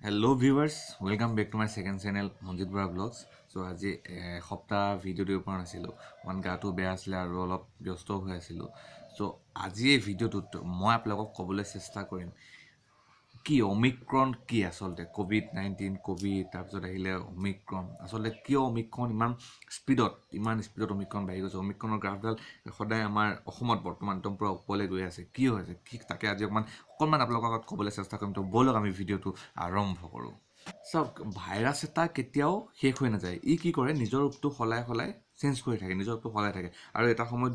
Hello viewers, welcome back to my second channel Monjit Borah vlogs. So আজি সপ্তাহ video দিব পৰা নাছিলো মান গাটো বেয়া আছিল আৰু অলপ ব্যস্ত হৈ আছিল সো আজি এই ভিডিওটোত মই আপোনালোকক ক'বলৈ চেষ্টা কৰিম কি ওমিক্ৰন কি আসলে কোভিড-19 কোভিড তাৰপিছত আহিলে ওমিক্ৰন আসলে কিয় ওমিক্ৰন ইমান স্পীডত ওমিক্ৰন বাঢ়ি গৈছে ওমিক্ৰনৰ গ্ৰাফডাল সদায় আমাৰ অসমত বৰ্তমান একদম পুৰা ওপৰলৈ গৈ আছে কি হৈছে কি তাকে আজি অকণমান আপোনালোকৰ আগত ক'বলৈ চেষ্টা কৰিম তো বলক আমি ভিডিওটো আৰম্ভ কৰোঁ সব ভাইৰাছ এটা কেতিয়াও শেষ হৈ নাযায় ই কি কৰে নিজৰ ৰূপটো সলাই চেঞ্জ কৰি থাকে নিজৰ ৰূপটো সলাই থাকে আৰু এটা সময়ত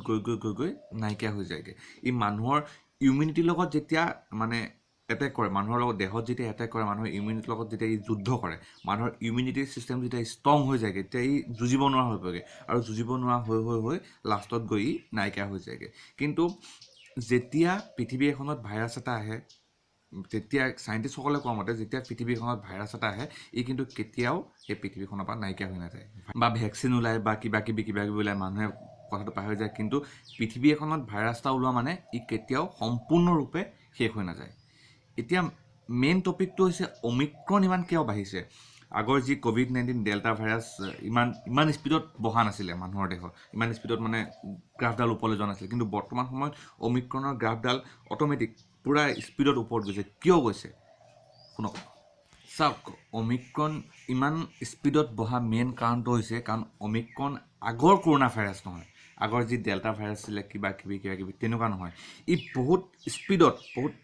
গৈ নাইকিয়া হৈ যায়গে ই মানুহৰ ইমিউনিটিৰ লগত যেতিয়া মানে এটেক কৰে মানুহৰ লগত দেহত যেতিয়া এটেক কৰে মানুহৰ ইমিউনিটিৰ লগত যেতিয়া ই যুদ্ধ কৰে মানুহৰ ইমিউনিটি সিস্টেম যেতিয়া ষ্ট্ৰং হৈ যায়গে তেতিয়া ই যুঁজিব নোৱাৰা হৈ পৰে আৰু যুঁজিব নোৱাৰা হৈ লাষ্টত গৈ নাইকিয়া হৈ যায়গে কিন্তু যেতিয়া পৃথিৱী এখনত ভাইৰাছ এটা আহে তেতিয়া সাইন্টিষ্টসকলে কোৱা মতে যেতিয়া পৃথিৱীখনত ভাইৰাছ এটা আহে ই কিন্তু কেতিয়াও এই পৃথিৱীখনৰ পৰা নাইকিয়া হৈ নাযায় বা ভ্যাকচিন ওলায় বা কিবা কিবি ওলায় মানুহে কথাটো পাহৰি যায় কিন্তু পৃথিৱী এখনত ভাইৰাছ এটা ওলোৱা মানে ই কেতিয়াও সম্পূৰ্ণৰূপে শেষ হৈ নাযায় এতিয়া মেইন টপিকটো হৈছে ওমিক্ৰন ইমান কিয় বাঢ়িছে আগৰ যি কোভিড-19 ডেল্টা ভাইৰাছ ইমান স্পীডত বহা নাছিলে মানুহৰ দেহত ইমান স্পীডত মানে গ্ৰাফডাল ওপৰলৈ যোৱা নাছিল কিন্তু বৰ্তমান সময়ত ওমিক্ৰনৰ গ্ৰাফডাল অটোমেটিক পুৰা স্পীডত ওপৰত গৈছে কিয় গৈছে শুনক চাওক ওমিক্ৰন ইমান স্পীডত বহা মেইন কাৰণটো হৈছে কাৰণ ওমিক্ৰন আগৰ কৰোনা ভাইৰাছ নহয় আগৰ যি ডেল্টা ভাইৰাছ ছিলে কিবা কিবি তেনেকুৱা নহয় ই বহুত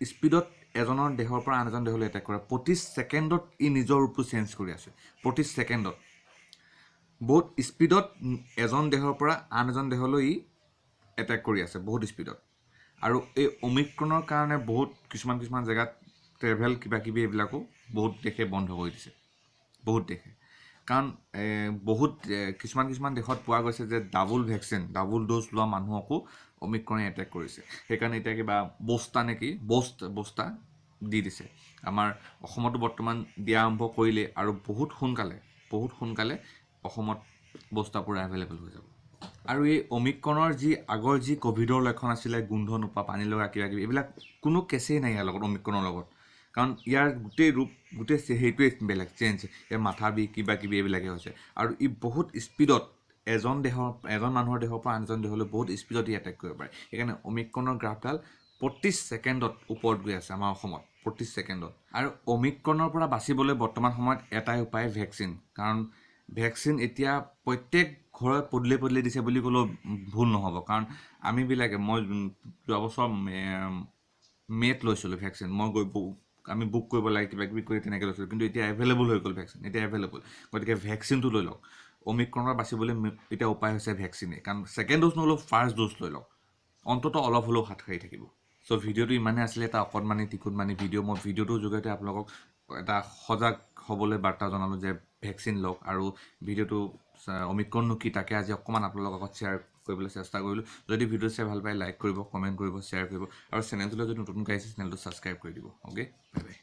স্পীডত এজনৰ দেহৰ পৰা আন এজন দেহলৈ এটেক কৰে প্ৰতি সেকেন্ডত ই নিজৰ ৰূপটো চেঞ্জ কৰি আছে প্ৰতি সেকেন্ডত বহুত স্পীডত এজন দেহৰ পৰা আন এজন দেহলৈ ই এটেক কৰি আছে বহুত স্পীডত আৰু এই ওমিক্ৰনৰ কাৰণে বহুত কিছুমান জায়গাত ট্ৰেভেল কিবা কিবি এইবিলাকো বহুত দেশে বন্ধ কৰি দিছে বহুত দেশে কাৰণ বহুত কিছুমান দেশত পোৱা গৈছে যে ডাবল ড'জ লোৱা মানুহকো ওমিক্ৰনে এটেক কৰিছে সেইকাৰণে এতিয়া কিবা বস্তা দি দিছে আমাৰ অসমতো বৰ্তমান দিয়া আৰম্ভ কৰিলে আৰু বহুত সোনকালে অসমত বস্তা পুৰা এভেইলেবল হৈ যাব আৰু এই ওমিক্ৰনৰ যি আগৰ যি কোভিডৰ লক্ষণ আছিলে গোন্ধ নোপোৱা পানী লগা কিবা কিবি এইবিলাক কোনো কেছেই নাই ইয়াৰ লগত ওমিক্ৰনৰ লগত কাৰণ ইয়াৰ গোটেই সেইটোৱে বেলেগ চেঞ্জ ইয়াৰ মাথা বিষ কিবা কিবি এইবিলাকে হৈছে আৰু ই বহুত স্পীডত এজন মানুহৰ দেহৰ পৰা আনজন দেহলৈ বহুত স্পীডত ই এটেক কৰিব পাৰে সেইকাৰণে ওমিক্ৰনৰ গ্ৰাফডাল প্ৰতি সেকেন্ডত ওপৰত গৈ আছে আমাৰ অসমত প্ৰতি সেকেন্ডত আৰু ওমিক্ৰনৰ পৰা বাচিবলৈ বৰ্তমান সময়ত এটাই উপায় ভ্যাকচিন কাৰণ ভ্যাকচিন এতিয়া প্ৰত্যেক ঘৰত পদলে দিছে বুলি ক'লেও ভুল নহ'ব কাৰণ আমি বিলাকে মই যোৱা বছৰ মেট লৈছিলোঁ ভ্যাকচিন মই আমি বুক কৰিব লাগে কিবা কিবি কৰি তেনেকৈ লৈছিলোঁ কিন্তু এতিয়া এভেইলেবল হৈ গ'ল ভ্যাকচিন এতিয়া এভেইলেবল গতিকে ভ্যাকচিনটো লৈ লওক ওমিক্ৰনৰ বাচিবলৈ এতিয়া উপায় হৈছে ভ্যাকচিনে কাৰণ সেকেন্ড ড'জ নলও ফাৰ্ষ্ট ড'জ লৈ লওক অন্তত অলপ হ'লেও হাত সাৰি থাকিব সো ভিডিওটো ইমানে আছিলে এটা অকণমানি টিকুটমানি ভিডিও মই ভিডিওটোৰ যোগেতে আপোনালোকক এটা সজাগ হ'বলৈ বাৰ্তা জনালোঁ যে ভ্যাকচিন লওক আৰু ভিডিওটো ওমিক্ৰননো কি তাকে আজি অকণমান আপোনালোকৰ লগত শ্বেয়াৰ কৰিবলৈ চেষ্টা কৰিলোঁ যদি ভিডিও চাই ভাল পায় লাইক কৰিব কমেণ্ট কৰিব শ্বেয়াৰ কৰিব আৰু চেনেলটোলৈ যদি নতুনকৈ আহিছে চেনেলটো ছাবস্ক্ৰাইব কৰি দিব অ'কে বাই বাই